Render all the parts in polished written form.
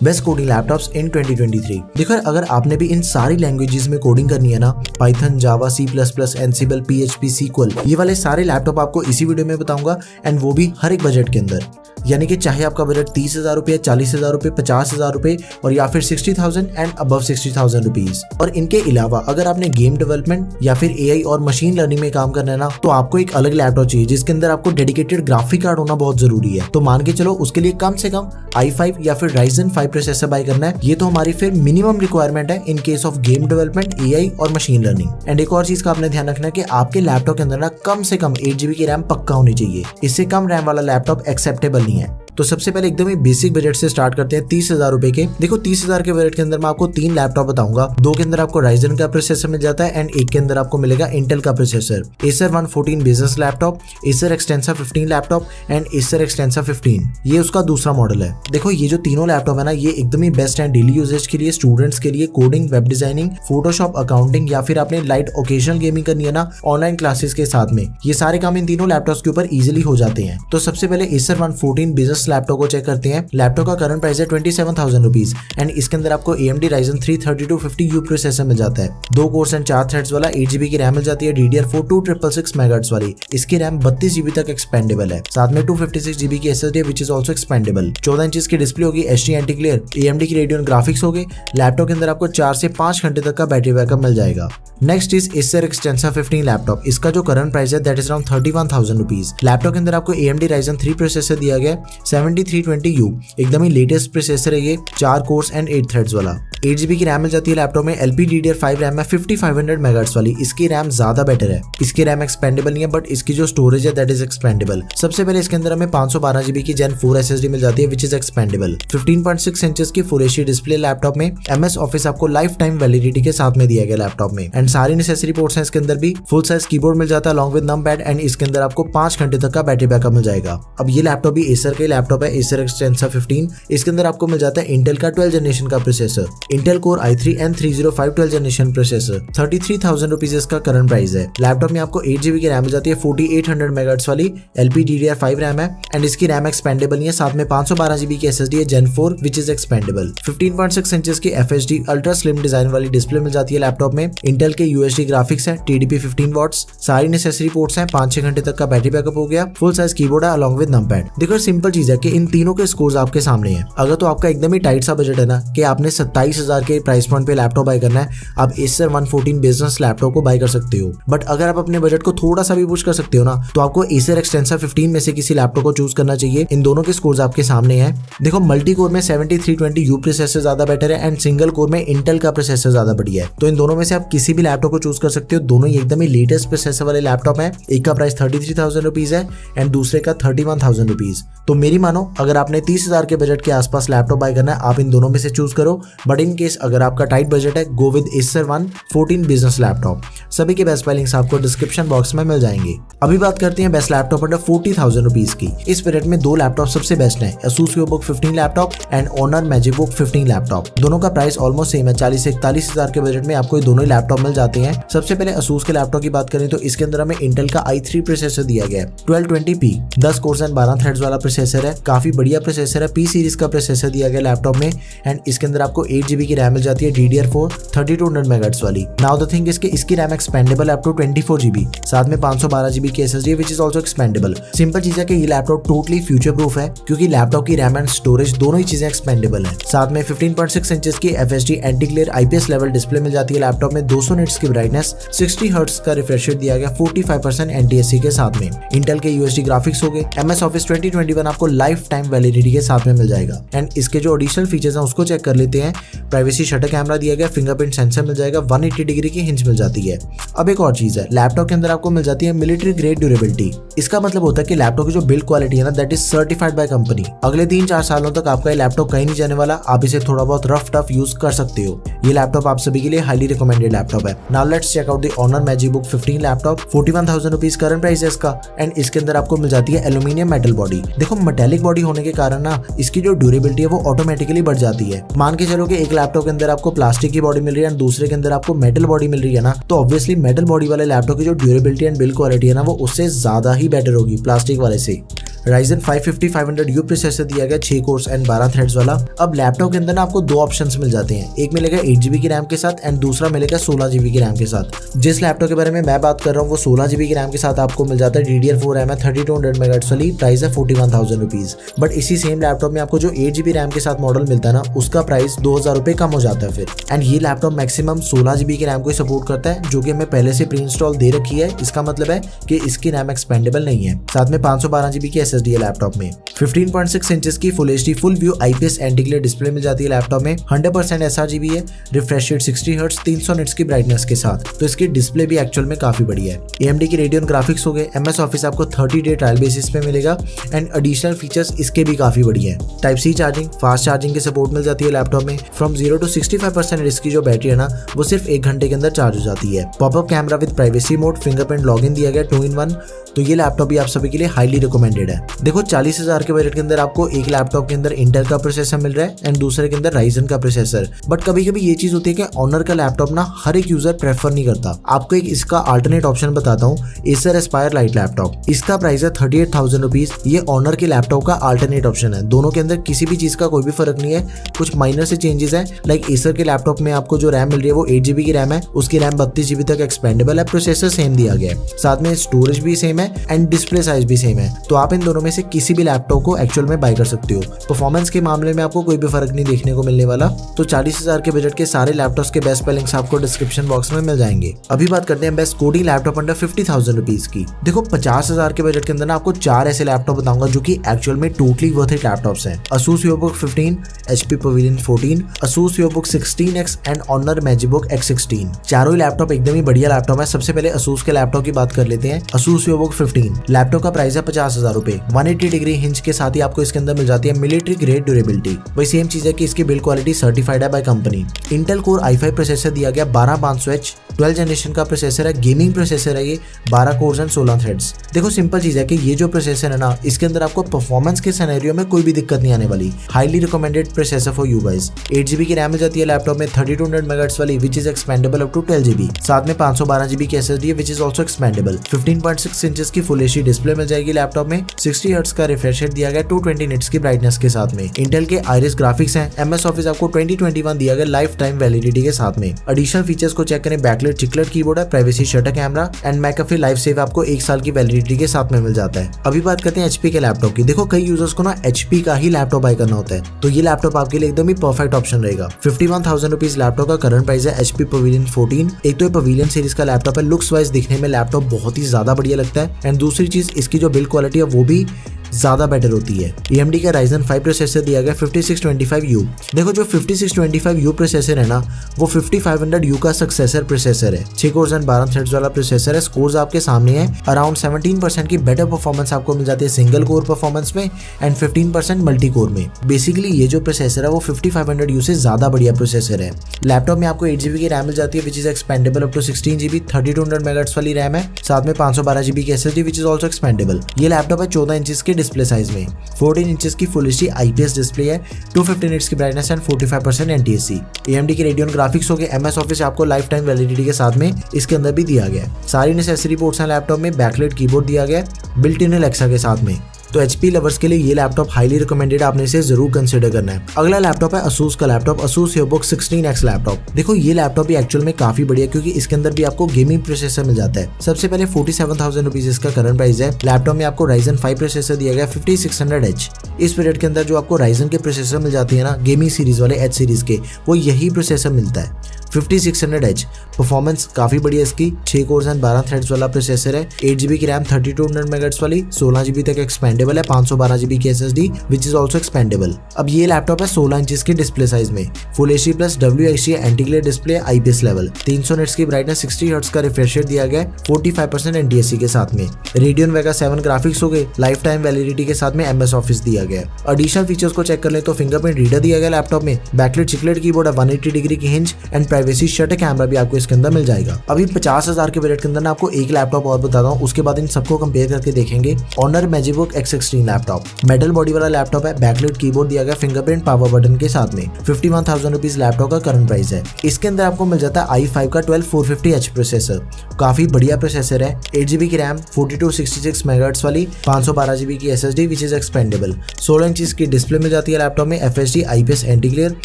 Best coding laptops इन 2023। देखो अगर आपने भी इन सारी लैंग्वेजेस में कोडिंग करनी है ना, Python, Java, C plus plus, Ansible, PHP, SQL, ये वाले सारे लैपटॉप आपको इसी वीडियो में बताऊंगा, एंड वो भी हर एक बजट के अंदर। यानी कि चाहे आपका बजट 30,000 रुपये, 40,000 रुपये, 50,000 रुपये और या फिर 60,000 एंड अबव 60,000 रुपीज। और इनके अलावा अगर आपने गेम डेवलपमेंट या फिर एआई और मशीन लर्निंग में काम करना है ना, तो आपको एक अलग लैपटॉप चाहिए जिसके अंदर आपको डेडिकेटेड ग्राफिक कार्ड होना बहुत जरूरी है। तो मान के चलो उसके लिए कम से कम i5 या फिर Ryzen 5 प्रोसेसर बाय करना है। ये तो हमारी फिर मिनिमम रिक्वायरमेंट है in case of game development, AI और मशीन लर्निंग। एंड एक और चीज का आपने ध्यान रखना है कि आपके लैपटॉप के अंदर ना कम से कम 8 GB की रैम पक्का होनी चाहिए। इससे कम रैम वाला लैपटॉप एक्सेप्टेबल नहीं है। तो सबसे पहले एकदम ही बेसिक बजट से स्टार्ट करते हैं 30,000 रुपए के। देखो 30,000 के बजट के अंदर मैं आपको 3 लैपटॉप बताऊंगा। 2 के अंदर आपको Ryzen का प्रोसेसर मिल जाता है एंड 1 के अंदर आपको मिलेगा इंटेल का processor. Acer 114 business laptop, Acer Extensa 15 laptop and Acer Extensa 15, ये उसका दूसरा मॉडल है। देखो ये जो तीनों लैपटॉप है ना, ये एकदम ही बेस्ट है डेली यूजेज के लिए, स्टूडेंट्स के लिए, coding, web designing, Photoshop, accounting या फिर आपने लाइट ओकेजनल गेमिंग करनी है ना ऑनलाइन क्लासेस के साथ में, ये सारे काम इन तीनों लैपटॉप्स के ऊपर इजीली हो जाते हैं। तो सबसे पहले Acer 114 बिजनेस लैपटॉप को चेक करते हैं। लैपटॉप का करंट प्राइस है 27,000 रुपीज एंड इसके अंदर आपको AMD Ryzen 3 3250U प्रोसेसर मिल जाता है। 2 कोर्स एंड 4 थ्रेड्स वाला, 8 GB की रैम मिल जाती है, DDR4 2666 MHz वाली। इसकी रैम 32 GB तक एक्सपेंडेबल है। साथ में 256 GB की SSD which is also expendable. 14 inch की डिस्प्ले होगी, HD एंटी ग्लेयर, AMD की रेडियन ग्राफिक्स होगी। लैपटॉप के अंदर आपको 4 से 5 घंटे तक का बैटरी बैकअप मिल जाएगा। Next is Acer Extensa 15 laptop. इसका जो करंट प्राइस है that is around 31,000 rupees. Laptop के अंदर आपको AMD Ryzen 3 प्रोसेसर दिया गया है, 7320U, एकदम ही लेटेस्ट प्रोसेसर है ये, 4 कोर्स एंड 8 थ्रेड्स वाला। 8 GB की रैम मिल जाती है लैपटॉप में। LPDDR5 रैम है 5500 MHz वाली। इसकी रैम ज्यादा बेटर है। इसकी रैम एक्सपेंडेबल नहीं है बट इसकी जो स्टोरेज है दैट इज एक्सपेंडेबल। सबसे पहले इसके अंदर हमें 512 GB की Gen 4 SSD मिल जाती है विच इज एक्सपेंडेबल। 15.6 इंचेस की फुल HD डिस्प्ले लैपटॉप में। MS ऑफिस आपको लाइफ टाइम वैलिडिटी के साथ में दिया गया लैपटॉप में एंड सारी नेसेसरी पोर्ट्स हैं इसके अंदर भी। फुल साइज कीबोर्ड मिल जाता है अलॉन्ग विद नंपैड एंड इसके अंदर आपको 5 घंटे तक का बैटरी बैकअप मिल जाएगा। अब ये लैपटॉप भी Acer का लैपटॉप है, Acer Extensa 15। इसके अंदर आपको मिल जाता है इंटेल का 12 जनरेशन का processor, Intel core i3 N305 12 generation processor. 33,000 rupees इसका करंट प्राइस है। लैपटॉप में आपको 8 GB की रैम मिल जाती है, 4800 MHz वाली। LPDDR5 रैम है एंड इसकी रैम एक्सपेंडेबल नहीं है। साथ में 512 GB की SSD है Gen 4 which is expandable. 15.6 inches की FHD अल्ट्रा स्लिम डिजाइन वाली डिस्प्ले मिल जाती है लैपटॉप में। इंटेल के UHD ग्राफिक्स है, TDP 15 वॉट्स, सारी नेसेसरी पोर्ट्स हैं, 5-6 घंटे तक का बैटरी बैकअप हो गया। फुल साइज कीबोर्ड है अलॉन्ग विद नंपैड। देखो सिंपल चीज है कि इन तीनों के स्कोर्स आपके सामने हैं। अगर तो आपका एकदम ही टाइट सा बजट है ना कि आपने 27,000 के प्राइस पॉइंट पे लैपटॉप बाय करना है, आप Acer 114 बिजनेस लैपटॉप को बाय कर सकते हो। बट अगर आप अपने बजट को थोड़ा सा भी पुश कर सकते हो ना, तो आपको Acer Extensa 15 में से किसी लैपटॉप को चूज करना चाहिए। इन दोनों के स्कोर्स आपके सामने हैं। देखो मल्टी कोर में 7320U प्रोसेसर ज्यादा बेटर है एंड सिंगल कोर में इंटेल का प्रोसेसर ज्यादा बढ़िया है। तो इन दोनों में से आप किसी भी लैपटॉप को चूज कर सकते हो। दोनों ही एकदम ही लेटेस्ट प्रोसेसर वाले लैपटॉप है। एक का प्राइस 33,000 रुपीज है एंड दूसरे का 31,000 रुपीज। तो मेरी मानो अगर आपने 30,000 के बजट के आसपास लैपटॉप बाय करना है, आप इन दोनों में से चूज करो। बट इन केस अगर आपका टाइट बजट है, go with Acer 114 business laptop. सभी के बेस्ट बाय लिंक्स आपको डिस्क्रिप्शन बॉक्स में मिल जाएंगे। अभी बात करते हैं बेस्ट लैपटॉप अंडर 40,000 रुपीज की। इस बजट में 2 लैपटॉप सबसे बेस्ट हैं, Asus VivoBook 15 laptop and Honor MagicBook 15 laptop. दोनों का प्राइस ऑलमोस्ट सेम है। 40 से 41,000 के बजट में आपको ये दोनों ही लैपटॉप मिल जाते हैं। सबसे पहले Asus के लैपटॉप की बात करें तो इसके अंदर हमें इंटेल का i3 प्रोसेसर दिया गया है, 1220p, 10 कोर्स एंड 12 थ्रेड्स वाला प्रोसेसर है। काफी बढ़िया प्रोसेसर है। P सीरीज का प्रोसेसर दिया गया लैपटॉप में एंड इसके अंदर आपको 8 GB की रैम मिल जाती है, DDR4 3200 MHz वाली। नाउ द थिंग इसकी RAM expandable up to 24 GB। साथ में 512 GB की SSD which is also expandable. Simple चीज है कि ये लैपटॉप टोटली फ्यूचर प्रूफ है क्योंकि लैपटॉप की रैम एंड स्टोरेज दोनों ही चीजें एक्सपेंडेबल है। साथ में 15.6 इंचेस की FHD anti glare IPS level display मिल जाती है लैपटॉप में। 200 निट्स की ब्राइटनेस, 60 हर्ट्ज का रिफ्रेश रेट दिया गया, 45% NTSC के साथ में। इंटेल के UHD ग्राफिक्स हो गए। MS Office 2021 आपको लाइफ टाइम वैलिडिटी के साथ में मिल जाएगा एंड इसके जो एडिशनल फीचर्स हैं उसको चेक कर लेते हैं। प्राइवेसी शटर कैमरा दिया गया, फिंगरप्रिंट सेंसर मिल जाएगा, 180 डिग्री की हिंज मिल जाती है। अब एक और चीज है, लैपटॉप के अंदर आपको मिल जाती है मिलिट्री ग्रेड ड्यूरेबिलिटी। इसका मतलब होता है कि लैपटॉप की जो बिल्ड क्वालिटी है ना that is certified by company. अगले 3-4 सालों तक आपका ये लैपटॉप कहीं नहीं जाने वाला। आप इसे थोड़ा बहुत रफ टफ यूज कर सकते हो। ये लैपटॉप आप सभी के लिए हाईली रिकमेंडेड लैपटॉप है। Now let's check out the Honor MagicBook 15 लैपटॉप। 41,000 रुपीज करंट प्राइस है इसका एंड इसके अंदर आपको मिल जाती है एल्यूमिनियम मेटल बॉडी। देखो मेटेलिक बॉडी होने के कारण ना इसकी जो ड्यूरेबिलिटी है वो ऑटोमेटिकली बढ़ जाती है। मान के चलो कि 1 लैपटॉप के अंदर आपको प्लास्टिक की बॉडी मिल रही है एंड दूसरे के अंदर आपको मेटल बॉडी मिल रही है ना, तो ऑब्वियसली मेटल बॉडी वाले लैपटॉप की जो ड्यूरेबिलिटी एंड बिल्ड क्वालिटी है ना, वो उससे ज्यादा ही बेटर होगी प्लास्टिक वाले से। Ryzen 550-500U प्रोसेसर दिया गया 6 कोर्स एंड 12 थ्रेड्स वाला। अब लैपटॉप के अंदर ना आपको दो ऑप्शंस मिल जाते हैं, एक मिलेगा 8GB की रैम के साथ एंड दूसरा मिलेगा 16GB की रैम के साथ। जिस लैपटॉप के बारे में मैं बात कर रहा हूँ वो 16GB की रैम के साथ आपको मिल जाता है। DDR4 रैम है, 3200 MHz वाली, प्राइस है 41,000 रुपीज। बट इसी सेम लैपटॉप में आपको जो 8GB रैम के साथ मॉडल मिलता है ना, उसका प्राइस 2000 रुपये कम हो जाता है फिर। एंड ये लैपटॉप मैक्सिमम 16GB की रैम को सपोर्ट करता है, जो कि हमें पहले से प्री इंस्टॉल दे रखी है। इसका मतलब है कि इसकी रैम एक्सपेंडेबल नहीं है। साथ में 512GB की SSD है लैपटॉप में। 15.6 इंचेस की full HD full view IPS anti glare display मिल जाती है लैपटॉप में। 100% sRGB है, रिफ्रेश रेट 60 हर्ट्ज, 300 निट्स की ब्राइटनेस के साथ। तो इसकी डिस्प्ले भी एक्चुअल में काफी बढ़िया है। AMD की रेडियन ग्राफिक्स हो गए, MS ऑफिस आपको 30 डे ट्रायल बेसिस पे मिलेगा एंड एडिशनल फीचर्स इसके भी काफी बढ़िया है। Type-C चार्जिंग, फास्ट चार्जिंग की सपोर्ट मिल जाती है लैपटॉप में। फ्रॉम 0 to 65% इसकी जो बैटरी है ना, वो सिर्फ 1 घंटे के अंदर चार्ज हो जाती है। Popup camera with privacy mode, fingerprint login दिया गया 2-in-1। तो ये लैपटॉप भी आप सभी के लिए हाईली रिकमेंडेड है। देखो 40,000 के बजट के अंदर आपको एक लैपटॉप के अंदर इंटेल का प्रोसेसर मिल रहा है एंड दूसरे के अंदर राइजन का प्रोसेसर। बट कभी कभी ये चीज होती है कि ऑनर का लैपटॉप ना हर एक यूजर प्रेफर नहीं करता। आपको एक इसका अल्टरनेट ऑप्शन बताता हूँ, एसर एस्पायर लाइट लैपटॉप। इसका प्राइस है 38,000 रुपीज। ये ऑनर के लैपटॉप का अल्टरनेट ऑप्शन है। दोनों के अंदर किसी भी चीज का कोई भी फर्क नहीं है, कुछ माइनर से चेंजेस है। लाइक एसर के लैपटॉप में आपको जो रैम मिल रही है वो 8GB की रैम है, उसकी रैम 32GB तक एक्सपेंडेबल है, प्रोसेसर सेम दिया गया है, साथ में स्टोरेज भी सेम है एंड डिस्प्ले साइज भी सेम है। तो आप इन दोनों में से किसी भी लैपटॉप को एक्चुअल में बाय कर सकते हो। परफॉर्मेंस के मामले में आपको कोई भी फर्क नहीं देखने को मिलने वाला। तो 40,000 के बजट के सारे लैपटॉप्स के बेस्ट लिंक्स आपको डिस्क्रिप्शन बॉक्स में मिल जाएंगे। अभी बात करते हैं best coding laptop under 50,000 rupees की। देखो 50,000 के बजट के अंदर ना आपको 4 ऐसे लैपटॉप बताऊंगा जो कि एक्चुअल में टोटली वर्थ इट लैपटॉप्स हैं। Asus EvoBook 15, HP Pavilion 14, Asus EvoBook 16X and Honor MagiBook X16। चारों ही लैपटॉप एकदम ही बढ़िया लैपटॉप है। सबसे पहले Asus के लैपटॉप की बात कर लेते हैं। Asus EvoBook 15 लैपटॉप का प्राइस है 50,000 रुपए। 180 डिग्री हिंज के साथ ही आपको इसके अंदर मिल जाती है मिलिट्री ग्रेड ड्यूरेबिलिटी। वही सेम चीज है कि इसकी बिल्ड क्वालिटी सर्टिफाइड है by company. Intel core i5 processor दिया गया 12500H, 12 जनरेशन का प्रोसेसर है, गेमिंग प्रोसेसर है ये, 12 कोर्स एंड 16 थ्रेड्स। देखो सिंपल चीज है कि ये जो प्रोसेसर है ना, इसके अंदर आपको परफॉर्मेंस के सिनेरियो में कोई भी दिक्कत नहीं आने वाली। Highly recommended processor for you guys. 8GB की रैम मिल जाती है लैपटॉप में, 3200 MHz वाली which is expandable up to 12GB। साथ में 512GB की SSD है which is also expandable. 15.6 inches की फुल HD डिस्प्ले मिल जाएगी लैपटॉप में। 60 हर्ट्ज का रिफ्रेश रेट दिया गया 220 निट्स की ब्राइटनेस के साथ में। इंटेल के आइरिस ग्राफिक्स हैं। MS ऑफिस आपको 2021 दिया गया लाइफ टाइम वैलिडिटी के साथ में। एडिशनल फीचर्स को चेक करें, बैकलाइट चिकलेट कीबोर्ड है, privacy shutter camera and McAfee life save आपको 1 साल की वैलिडिटी के साथ में मिल जाता है। अभी बात करते हैं HP के लैपटॉप की। देखो कई यूजर्स को ना HP का ही लैपटॉप बाय करना होता है, तो ये लैपटॉप आपके लिए एकदम ही परफेक्ट ऑप्शन रहेगा। 51,000 रुपीज लैपटॉप का करंट प्राइस है। HP Pavilion 14 एक तो ये Pavilion सीरीज का लैपटॉप है, लुक्स वाइज दिखने में लैपटॉप बहुत ही ज्यादा बढ़िया लगता है एंड दूसरी चीज इसकी जो बिल्ड क्वालिटी है वो भी ज्यादा बेटर होती है। AMD का Ryzen 5 प्रोसेसर दिया गया 5625U। देखो जो 5625U प्रोसेसर है ना, वो 5500U का सक्सेसर प्रोसेसर है। 6 कोर्स एंड 12 थ्रेड्स वाला प्रोसेसर है। स्कोर्स आपके सामने है। अराउंड 17% की बेटर परफॉर्मेंस आपको मिल जाती है सिंगल कोर परफॉर्मेंस में एंड 15% मल्टी कोर में। बेसिकली ये जो प्रोसेसर है वो 5500U से ज्यादा बढ़िया प्रोसेसर है। लैपटॉप में आपको 8GB की रैम मिल जाती है which is expandable up to 16GB। 3200 MHz वाली रैम है, साथ में 512GB की SSD which is also expandable. ये लैपटॉप है 14 इंचेस के डिस्प्ले साइज में। 14 इंचेस की फुल HD IPS डिस्प्ले है, 250 निट्स की ब्राइटनेस एंड 45% NTSC। AMD की रेडियन ग्राफिक्स हो गए। MS ऑफिस आपको लाइफ टाइम वैलिडिटी के साथ में इसके अंदर भी दिया गया है। सारी नेसेसरी पोर्ट्स हैं लैपटॉप में। बैकलाइट कीबोर्ड दिया गया है बिल्ट इन Alexa के साथ में। तो HP लवर्स के लिए ये लैपटॉप हाईली रिकमेंडेड, आपने इसे जरूर कंसिडर करना है। अगला लैपटॉप है Asus का laptop, Asus EvoBook 16X laptop. देखो ये लैपटॉप भी एक्चुअल में काफी बढ़िया, क्योंकि इसके अंदर भी आपको गेमिंग प्रोसेसर मिल जाता है। सबसे पहले 47,000 रुपीज इसका करंट प्राइस है। लैपटॉप में आपको Ryzen 5 प्रोसेसर दिया गया 5600H। इस पीरियड के अंदर जो आपको Ryzen के प्रोसेसर मिल जाती है ना, गेमिंग सीरीज वाले H सीरीज के, वो यही प्रोसेसर मिलता है। 5600H परफॉर्मेंस काफी बढ़िया इसकी। 6 कोर्स एंड 12 थ्रेड्स वाला प्रोसेसर है। 8GB की रैम 3200 MHz वाली, 16GB तक एक्सपेंडेबल है, 512GB की SSD which is also expendable. अब ये लैपटॉप है 16 इंचेस की डिस्प्ले साइज में। Full HD plus WHD anti glare display, IPS level, 300 nits की ब्राइटनेस, 60 हर्ट्ज का रिफ्रेश रेट दिया गया, 45% NTSC के साथ में। Radeon Vega 7 ग्राफिक्स हो गए, लाइफ टाइम वैलिडिटी के साथ में MS ऑफिस दिया गया। एडिशनल फीचर्स को चेक कर ले तो फिंगरप्रिंट रीडर दिया गया लैपटॉप में, बैकलाइट चिकलेट कीबोर्ड है, 180 डिग्री की hinge and privacy shutter camera भी आपको इसके अंदर मिल जाएगा। अभी 50,000 के बजट के अंदर ना आपको एक लैपटॉप और बताता हूँ, उसके बाद इन सबको कंपेयर करके देखेंगे। Honor MagiBook X16 laptop. Metal body वाला लैपटॉप है, बैकलाइट कीबोर्ड दिया गया फिंगरप्रिंट पावर बटन के साथ में। 51,000 रुपीज लैपटॉप का करंट प्राइस है। इसके अंदर आपको मिल जाता है i5 का 12450H प्रोसेसर, काफी बढ़िया प्रोसेसर है। 8GB की रैम, 4266 मेगाहर्ट्ज वाली, 512GB की SSD which is expandable. 16 inch की डिस्प्ले मिल जाती है लैपटॉप में, FHD IPS anti glare,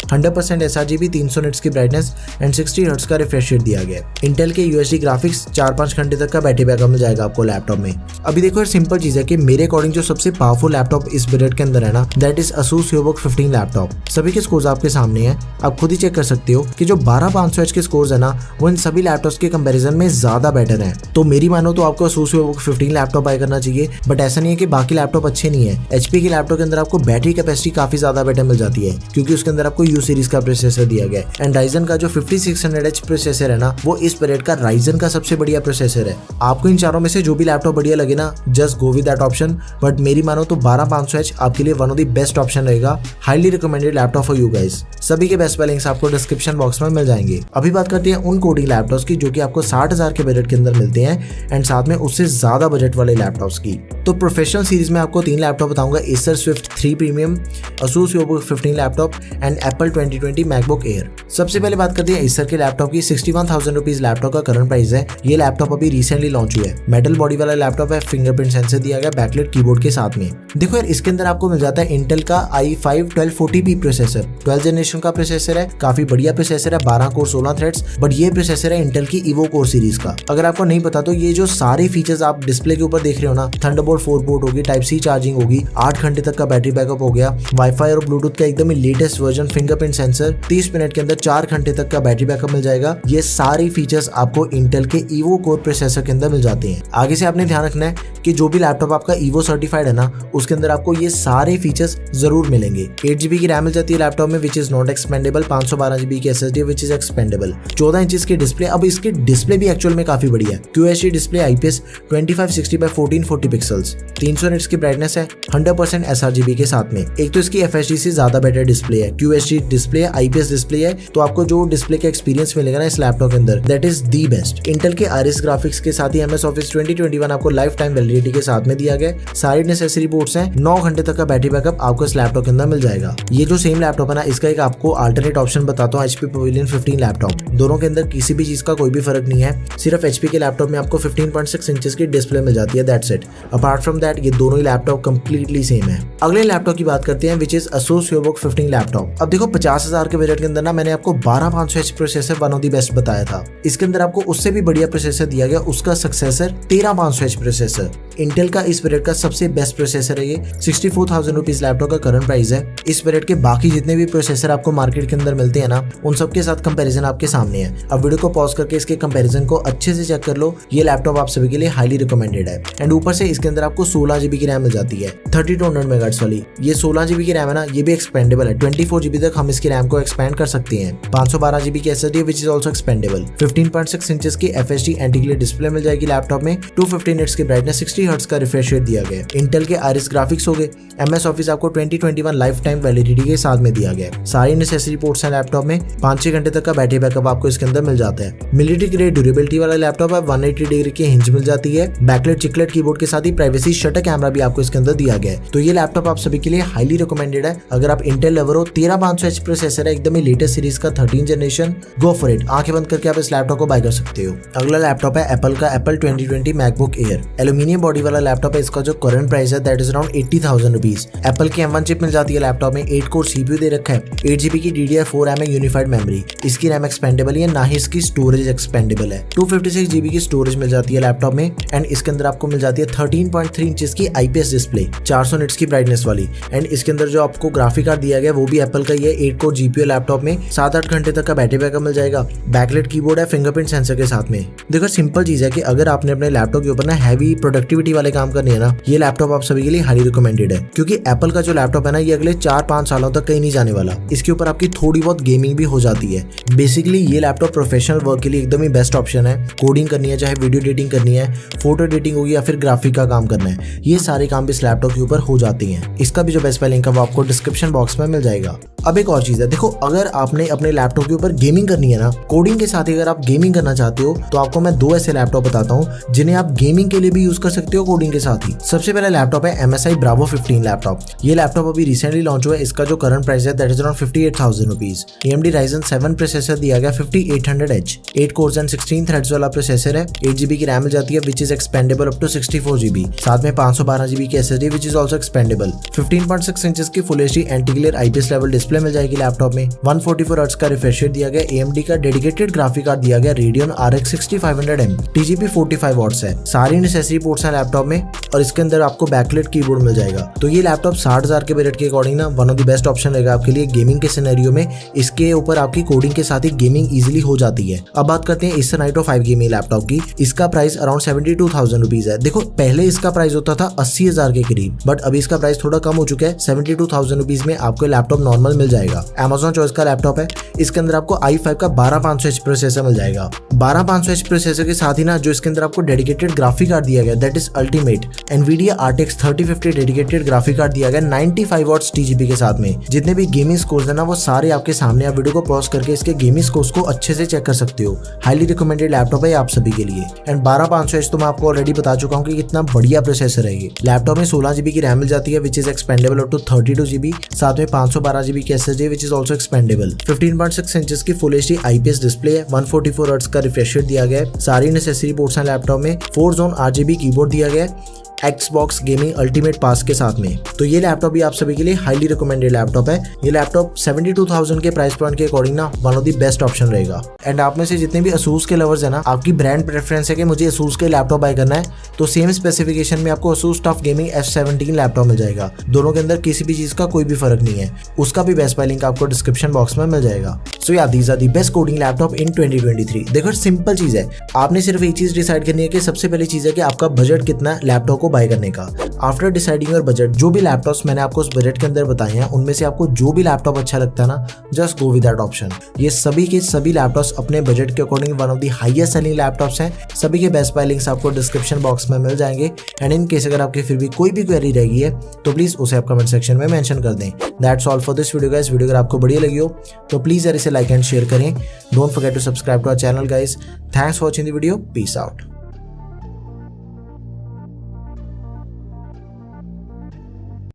100% sRGB, 300 nits की ब्राइटनेस एंड 60 हर्ट्ज का रिफ्रेश रेट दिया गया है। इंटेल के UHD ग्राफिक्स 4-5 घंटे तक का बैटरी बैकअप मिल जाएगा आपको लैपटॉप में। अभी देखो यार सिंपल चीज है कि मेरे अकॉर्डिंग जो सबसे पावरफुल लैपटॉप इस बजट के अंदर है ना, that is Asus VivoBook 15 laptop. सभी के स्कोर्स आपके सामने हैं, आप खुद ही चेक कर सकते हो कि जो 12500H के स्कोर्स है ना, वो इन सभी लैपटॉप्स के कंपैरिजन में ज्यादा बेटर है। तो मेरी मानो तो आपको Asus VivoBook 15 लैपटॉप बाय करना चाहिए, बट ऐसा नहीं है कि बाकी लैपटॉप अच्छे नहीं है। HP के लैपटॉप के अंदर आपको बैटरी कैपेसिटी काफी ज्यादा बेटर मिल जाती है, क्योंकि उसके अंदर आपको U सीरीज का प्रोसेसर दिया गया है। एंड Ryzen का जो 5600H प्रोसेसर है ना, वो इस पीरियड का Ryzen का सबसे बढ़िया प्रोसेसर है। आपको इन चारों में से जो भी लैपटॉप बढ़िया लगे ना, just go with that option. But मेरी मानो तो 12500H आपके लिए one of the best option रहेगा। Highly recommended laptop for you guys. सभी के बेस्ट लिंक्स आपको डिस्क्रिप्शन बॉक्स में मिल जाएंगे। अभी बात करते हैं उन कोडिंग लैपटॉप्स की जो कि आपको 60,000 के बजट के अंदर मिलते हैं एंड साथ में उससे ज्यादा बजट वाले लैपटॉप्स की। तो प्रोफेशनल सीरीज में आपको 3 लैपटॉप बताऊंगा, Acer Swift 3 premium, Asus VivoBook 15 laptop and Apple 2020 MacBook Air। सबसे पहले बात करते हैं Acer के लैपटॉप की। 61,000 रुपीज लैपटॉप का करंट प्राइस है। ये लैपटॉप अभी रिसेंटली लॉन्च हुआ है। मेटल बॉडी वाला लैपटॉप है, फिंगरप्रिंट सेंसर दिया गया बैकलाइट कीबोर्ड के साथ में। देखो यार इसके अंदर आपको मिल जाता है इंटेल का i5 1240p processor, 12th generation का प्रोसेसर है, काफी बढ़िया प्रोसेसर है, 12 कोर 16 थ्रेड्स। बट ये प्रोसेसर है इंटेल की Evo कोर सीरीज का। अगर आपको नहीं पता तो ये जो सारे फीचर्स आप डिस्प्ले के ऊपर देख रहे हो ना, थंडरबोल्ट 4 पोर्ट होगी, टाइप C चार्जिंग होगी, 8 घंटे तक का बैटरी बैकअप हो गया, वाईफाई और ब्लूटूथ का एकदम ही latest version, fingerprint sensor, 30 minute के अंदर 4 घंटे तक का बैटरी बैकअप मिल जाएगा। ये सारे फीचर्स आपको इंटेल के Evo कोर प्रोसेसर के अंदर मिल जाते हैं। आगे से आपने ध्यान रखना है कि जो भी लैपटॉप आपका Evo सर्टिफाइड है ना, उसके अंदर आपको ये सारे फीचर्स जरूर मिलेंगे। 8GB की रैम मिल जाती है लैपटॉप में which is not expendable, 512GB की SSD which is expandable, 14 inch की डिस्प्ले। अब इसकी डिस्प्ले भी एक्चुअल में काफी बढ़िया है। QHD display IPS 2560x1440 pixels, 300 nits की ब्राइटनेस है, 100% sRGB के साथ में। एक तो इसकी FHD से ज्यादा बेटर डिस्प्ले है, QHD डिस्प्ले है, IPS डिस्प्ले है, तो आपको जो डिस्प्ले का एक्सपीरियंस मिलेगा ना इस लैपटॉप के अंदर, that is the best. Intel के Iris ग्राफिक्स के साथ ही MS Office 2021 आपको लाइफ टाइम वैलिडिटी के साथ में दिया गया। सारी नेसेसरी पोर्ट्स हैं, 9 घंटे तक का बैटरी बैकअप आपको इस लैपटॉप के अंदर मिल जाएगा। ये जो सेम लैपटॉप है ना, इसका एक आपको अल्टरनेट ऑप्शन बताता हूँ, HP Pavilion 15 लैपटॉप। दोनों के अंदर किसी भी चीज का कोई भी फर्क नहीं है, सिर्फ HP के लैपटॉप में आपको 15.6 इंचेस की डिस्प्ले मिल जाती है, that's it. Apart from that ये दोनों ही लैपटॉप कंप्लीटली सेम है। अगले लैपटॉप की बात करते हैं which is Asus VivoBook 15 laptop. अब देखो 50,000 के बजट के अंदर ना मैंने आपको 12500H processor one of the best बताया था। इसके अंदर आपको उससे भी बढ़िया प्रोसेसर दिया गया, उसका सक्सेसर 13500H प्रोसेसर। इंटेल का इस पीरियड का सबसे बेस्ट प्रोसेसर है ये। 64,000 रुपीज लैपटॉप का करंट प्राइस है। इस पीरियड के बाकी जितने भी प्रोसेसर आपको मार्केट के अंदर मिलते हैं ना, उन सब के साथ कंपैरिजन आपके सामने है। अब वीडियो को पॉज करके इसके कंपैरिजन को अच्छे से चेक कर लो। ये लैपटॉप आप सभी के लिए हाईली रिकमेंडेड है। एंड ऊपर से इसके अंदर आपको 16GB की रैम मिल जाती है, 3200 मेगाहर्ट्ज वाली। ये 16GB की रैम है ना, ये भी एक्सपेंडेबल है। 24GB तक हम इसकी रैम को एक्सपेंड कर सकते हैं। 512GB की SSD which is also expandable. 15.6 inches की FHD एंटी ग्लेयर डिस्प्ले मिल जाएगी लैपटॉप में, 250 निट्स की ब्राइटनेस, 60 हर्ट्ज का रिफ्रेश रेट दिया गया। इंटेल के Iris ग्राफिक्स हो गए, MS Office आपको 2021 लाइफ टाइम वैलिडिटी के साथ में दिया गया। सारी नेसेसरी पोर्ट्स हैं लैपटॉप में, 5-6 घंटे तक का बैटरी बैकअप आपको इसके अंदर मिल जाता है। मिलिट्री ग्रेड ड्यूरेबिलिटी वाला लैपटॉप है, 180 डिग्री की हिंज मिल जाती है, बैकलाइट चिकलेट कीबोर्ड के साथ ही प्राइवेसी शटर कैमरा भी आपको इसके अंदर दिया गया है। तो ये लैपटॉप आप सभी के लिए हाईली रिकमेंडेड है। अगर आप इंटेल लवर हो, 13500H प्रोसेसर है, एकदम ही लेटेस्ट सीरीज का 13 जनरेशन, गो फॉर इट। आंखें बंद करके आप इस लैपटॉप को बाय कर सकते हो। अगला लैपटॉप है एप्पल का Apple 2020 MacBook Air। Aluminium body वाला लैपटॉप है। इसका जो करंट प्राइस है that is around 80,000 rupees. Apple की M1 चिप मिल जाती है लैपटॉप में, 8 कोर CPU दे रखा है, 8GB की DDR4 रैम है, यूनिफाइड मेमोरी। इसकी रैम एक्सपेंडेबल है, ना ही इसकी स्टोरेज एक्सपेंडेबल है। 256GB की स्टोरेज मिल जाती है लैपटॉप में। एंड इसके अंदर आपको मिल जाती है 13.3 इंचेस की IPS डिस्प्ले, 400 निट्स की ब्राइटनेस वाली। एंड इसके अंदर जो आपको ग्राफिक कार्ड दिया गया वो भी एप्पल का ही है, 8 कोर GPU लैपटॉप में, 7-8 घंटे तक का बैटरी बैकअप मिल जाएगा। बैकलाइट कीबोर्ड है, फिंगरप्रिंट सेंसर के साथ में। देखो सिंपल चीज है कि अगर आपने अपने लैपटॉप के ऊपर ना हैवी प्रोडक्टिविटी वाले काम करने हैं ना, ये लैपटॉप आप सभी के लिए हाईली रिकमेंडेड है। क्योंकि एप्पल का जो लैपटॉप है ना, ये अगले 4-5 सालों तक कहीं नहीं जाने वाला। इसके ऊपर आपकी थोड़ी बहुत गेमिंग भी हो जाती है। बेसिकली ये लैपटॉप प्रोफेशनल वर्क के लिए एकदम ही बेस्ट ऑप्शन है। कोडिंग करनी है, चाहे वीडियो एडिटिंग करनी है, फोटो एडिटिंग होगी या फिर ग्राफिक का काम करना है, ये सारे काम इस लैपटॉप के ऊपर हो जाते हैं। इसका भी जो बेस्ट लिंक है वो आपको डिस्क्रिप्शन बॉक्स में मिल जाएगा। अब एक और चीज है, देखो अगर आपने अपने लैपटॉप के ऊपर गेमिंग करनी है ना, कोडिंग के साथ ही अगर आप गेमिंग करना चाहते हो, तो आपको मैं 2 ऐसे लैपटॉप बताता हूँ जिन्हें आप गेमिंग के लिए भी यूज कर सकते हो, कोडिंग के साथ ही। सबसे पहला लैपटॉप है MSI Bravo 15 लैपटॉप। ये लैपटॉप अभी रिसेंटली लॉन्च हुआ है। इसका जो करंट प्राइस है that is around 58,000 rupees. AMD Ryzen 7 processor दिया गया 5800H, 8 कोर्स एंड 16 थ्रेड्स वाला प्रोसेसर है। 8GB की रैम मिल जाती है which is expandable up to 64GB। साथ में 512GB की SSD which is also expandable. 15.6 inches की full HD anti glare IPS level display मिल जाएगी लैपटॉप में। 144 हर्ट्ज का रिफ्रेश रेट दिया गया। AMD का डेडिकेटेड ग्राफिक कार्ड दिया गया Radeon RX 6500M, TGP 45 watts है। सारी नेसेसरी पोर्ट्स हैं लैपटॉप में और इसके अंदर आपको बैकलाइट कीबोर्ड मिल जाएगा। तो ये लैपटॉप 60,000 के बजट के अकॉर्डिंग ना one of the best option रहेगा आपके लिए गेमिंग के सिनेरियो में। इसके ऊपर आपकी कोडिंग के साथ ही गेमिंग इजीली हो जाती है। अब बात करते हैं Acer Nitro 5 गेमिंग लैपटॉप की। इसका प्राइस अराउंड 72,000 रुपीज है। देखो पहले इसका प्राइस होता था 80,000 के करीब, बट अभी इसका प्राइस थोड़ा कम हो चुका है। 72,000 रुपीज में आपको लैपटॉप नॉर्मल मिल जाएगा। Amazon चॉइस का लैपटॉप है। इसके अंदर आपको i5 का 12500H प्रोसेसर मिल जाएगा। 12500H प्रोसेसर के साथ ही ना जो इसके अंदर आपको डेडिकेटेड ग्राफिक कार्ड दिया गया that is ultimate NVIDIA RTX 3050 dedicated graphic card दिया गया 95 वॉट्स TGP के साथ में। जितने भी गेमिंग स्कोर्स है ना वो सारे आपके सामने। आप वीडियो को पॉज करके इसके गेमिंग स्कोर्स को अच्छे से चेक कर सकते हो। हाईली रिकमेंडेड लैपटॉप है आप सभी के लिए। एंड 12500H तो मैं आपको ऑलरेडी बता चुका हूँ कि कितना बढ़िया प्रोसेसर है ये। लैपटॉप में 16GB की रैम मिल जाती है which is expandable up to 32GB। साथ में 512GB की SSD which is also expandable. 15.6 inches की फुल HD IPS डिस्प्ले है। 144 हर्ट्ज का रिफ्रेश रेट दिया गया है। सारी नेसेसरी पोर्ट्स हैं लैपटॉप में। 4 जोन RGB कीबोर्ड दिया गया है Xbox गेमिंग अल्टीमेट पास के साथ में। तो ये लैपटॉप भी आप सभी के लिए हाईली रिकमेंडेड लैपटॉप है। ये लैपटॉप 72,000 के प्राइस पॉइंट के अकॉर्डिंग ना one of the best option रहेगा। एंड आप में से जितने भी Asus के लवर्स है ना, आपकी ब्रांड प्रेफरेंस है कि मुझे Asus के लैपटॉप बाय करना है, तो सेम स्पेसिफिकेशन में आपको Asus TUF Gaming F17 laptop मिल जाएगा। दोनों के अंदर किसी भी चीज का कोई भी फर्क नहीं है। उसका भी बेस्ट बाय लिंक आपको डिस्क्रिप्शन बॉक्स में मिल जाएगा। So yeah these are the best coding laptop in 2023। देखो सिंपल चीज है, आपने सिर्फ एक चीज डिसाइड करनी है कि सबसे पहली चीज है कि आपका बजट कितना लैपटॉप को बाय करने का। आफ्टर डिसाइडिंग योर बजट, जो भी लैपटॉप्स मैंने आपको उस बजट के अंदर बताए हैं उनमें से आपको जो भी लैपटॉप अच्छा लगता है ना, just go with that option. ये सभी के सभी लैपटॉप्स अपने बजट के according one of the highest selling laptops हैं। सभी के बेस्ट बाय लिंक्स आपको डिस्क्रिप्शन बॉक्स में मिल जाएंगे। एंड इन केस अगर आपकी फिर भी कोई भी क्वेरी रह गई है तो प्लीज उसे आप कमेंट सेक्शन में मेंशन कर दें। That's all for this video guys. Video अगर आपको बढ़िया लगी हो तो प्लीज यार इसे लाइक एंड शेयर करें। Don't forget to subscribe to our channel guys. Thanks for watching the video. Peace out.